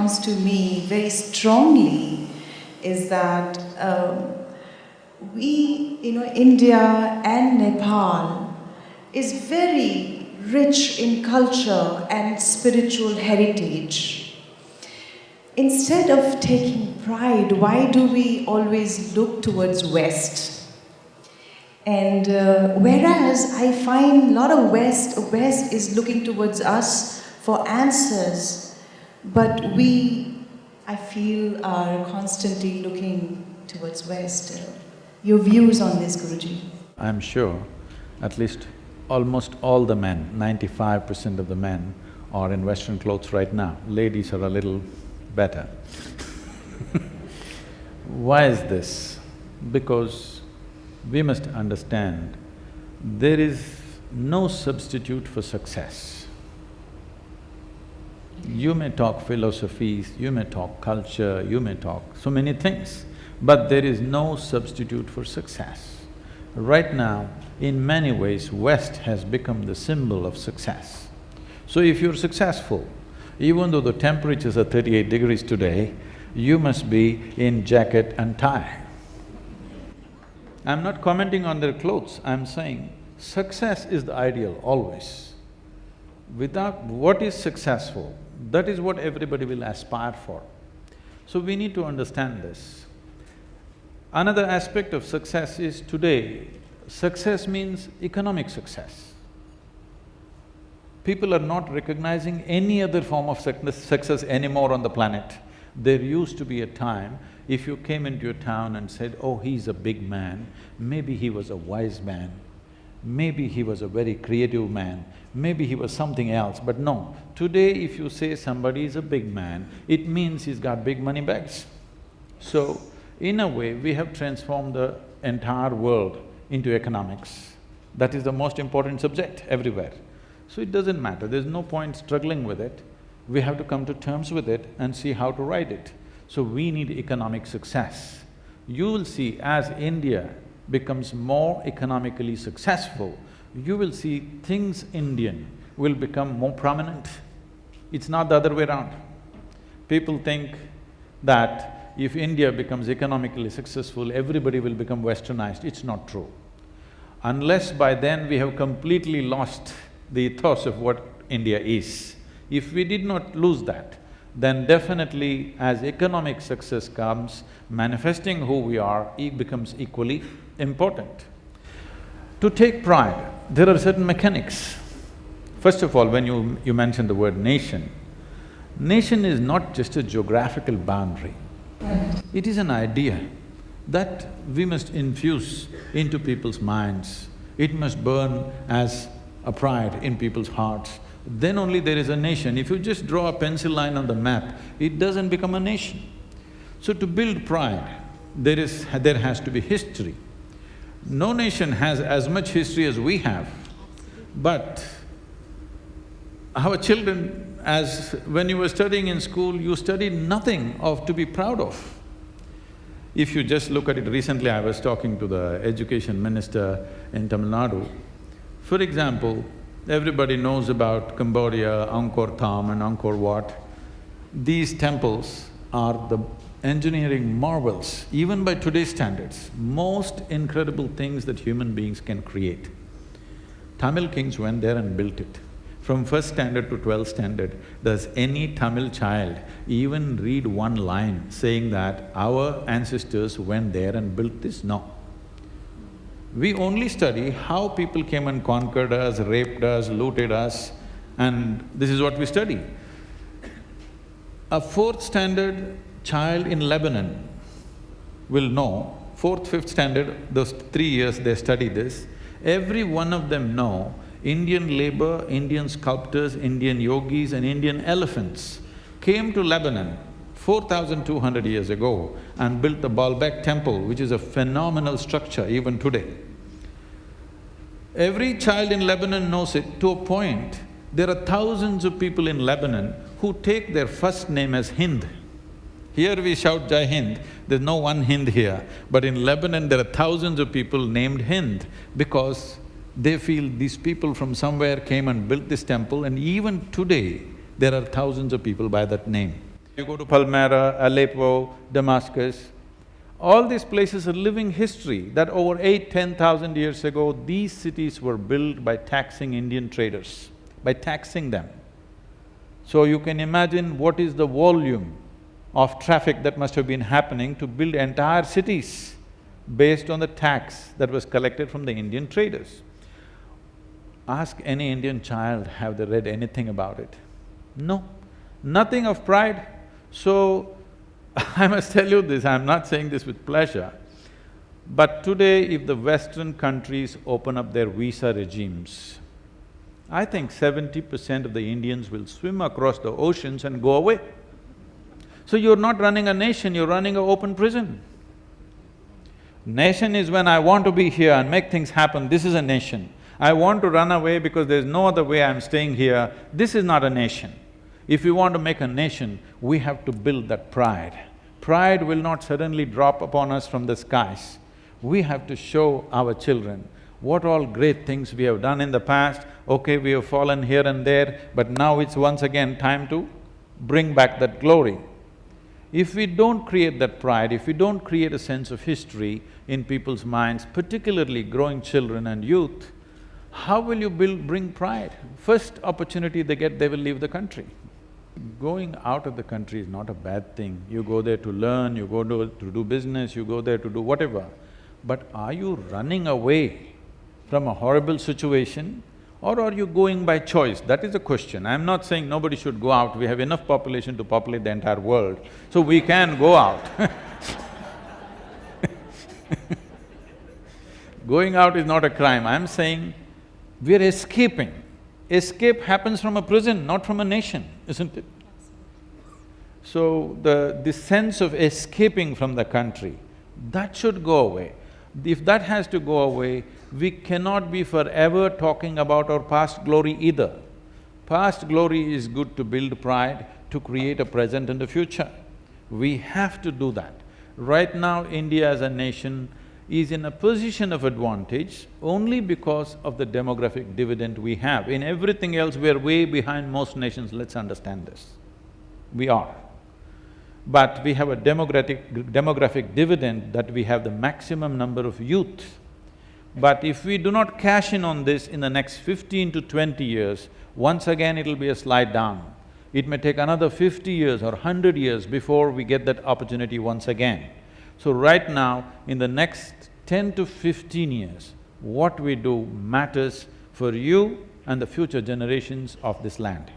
comes to me very strongly is that India and Nepal is very rich in culture and spiritual heritage. Instead of taking pride, why do we always look towards West? And whereas I find a lot of West is looking towards us for answers, but we, I feel, are constantly looking towards West. Your views on this, Guruji? I'm sure at least almost all the men, 95% of the men are in Western clothes right now. Ladies are a little better. Why is this? Because we must understand there is no substitute for success. You may talk philosophies, you may talk culture, you may talk so many things, but there is no substitute for success. Right now, in many ways, West has become the symbol of success. So if you're successful, even though the temperatures are 38 degrees today, you must be in jacket and tie. I'm not commenting on their clothes, I'm saying success is the ideal always. Without what is successful, that is what everybody will aspire for. So we need to understand this. Another aspect of success is today, success means economic success. People are not recognizing any other form of success anymore on the planet. There used to be a time, if you came into a town and said, oh, he's a big man, maybe he was a wise man, maybe he was a very creative man, maybe he was something else, but no. Today if you say somebody is a big man, it means he's got big money bags. So, in a way, we have transformed the entire world into economics. That is the most important subject everywhere. So it doesn't matter, there's no point struggling with it. We have to come to terms with it and see how to ride it. So we need economic success. You will see as India becomes more economically successful, you will see things Indian will become more prominent. It's not the other way around. People think that if India becomes economically successful, everybody will become westernized. It's not true. Unless by then we have completely lost the ethos of what India is. If we did not lose that, then definitely as economic success comes, manifesting who we are, it becomes equally important. To take pride, there are certain mechanics. First of all, when you mentioned the word nation, nation is not just a geographical boundary. It is an idea that we must infuse into people's minds. It must burn as a pride in people's hearts. Then only there is a nation. If you just draw a pencil line on the map, it doesn't become a nation. So to build pride, there has to be history. No nation has as much history as we have, but our children, when you were studying in school, you studied nothing to be proud of. If you just look at it, recently I was talking to the education minister in Tamil Nadu. For example, everybody knows about Cambodia, Angkor Thom and Angkor Wat. These temples are the engineering marvels, even by today's standards, most incredible things that human beings can create. Tamil kings went there and built it. From first standard to 12th standard, does any Tamil child even read one line saying that our ancestors went there and built this? No. We only study how people came and conquered us, raped us, looted us, and this is what we study. A fourth standard child in Lebanon will know, fourth, fifth standard, those 3 years they study this, every one of them know Indian labor, Indian sculptors, Indian yogis and Indian elephants came to Lebanon 4,200 years ago and built the Baalbek temple, which is a phenomenal structure even today. Every child in Lebanon knows it to a point. There are thousands of people in Lebanon who take their first name as Hind. Here we shout Jai Hind, there's no one Hind here, but in Lebanon there are thousands of people named Hind because they feel these people from somewhere came and built this temple, and even today there are thousands of people by that name. You go to Palmyra, Aleppo, Damascus, all these places are living history that over 8,000–10,000 years ago, these cities were built by taxing Indian traders, by taxing them. So you can imagine what is the volume of traffic that must have been happening to build entire cities based on the tax that was collected from the Indian traders. Ask any Indian child, have they read anything about it? No, nothing of pride. So, I must tell you this, I'm not saying this with pleasure, but today if the Western countries open up their visa regimes, I think 70% of the Indians will swim across the oceans and go away. So you're not running a nation, you're running an open prison. Nation is when I want to be here and make things happen, this is a nation. I want to run away because there's no other way I'm staying here, this is not a nation. If we want to make a nation, we have to build that pride. Pride will not suddenly drop upon us from the skies. We have to show our children what all great things we have done in the past. Okay, we have fallen here and there, but now it's once again time to bring back that glory. If we don't create that pride, if we don't create a sense of history in people's minds, particularly growing children and youth, how will you bring pride? First opportunity they get, they will leave the country. Going out of the country is not a bad thing. You go there to learn, you go to do business, you go there to do whatever. But are you running away from a horrible situation or are you going by choice? That is the question. I'm not saying nobody should go out, we have enough population to populate the entire world, so we can go out. Going out is not a crime, I'm saying we're escaping. Escape happens from a prison, not from a nation, isn't it? So this sense of escaping from the country, that should go away. If that has to go away, we cannot be forever talking about our past glory either. Past glory is good to build pride, to create a present and a future. We have to do that. Right now, India as a nation is in a position of advantage only because of the demographic dividend we have. In everything else, we're way behind most nations, let's understand this. We are. But we have a demographic dividend that we have the maximum number of youth. But if we do not cash in on this in the next 15 to 20 years, once again it'll be a slide down. It may take another 50 years or 100 years before we get that opportunity once again. So right now, in the next 10 to 15 years, what we do matters for you and the future generations of this land.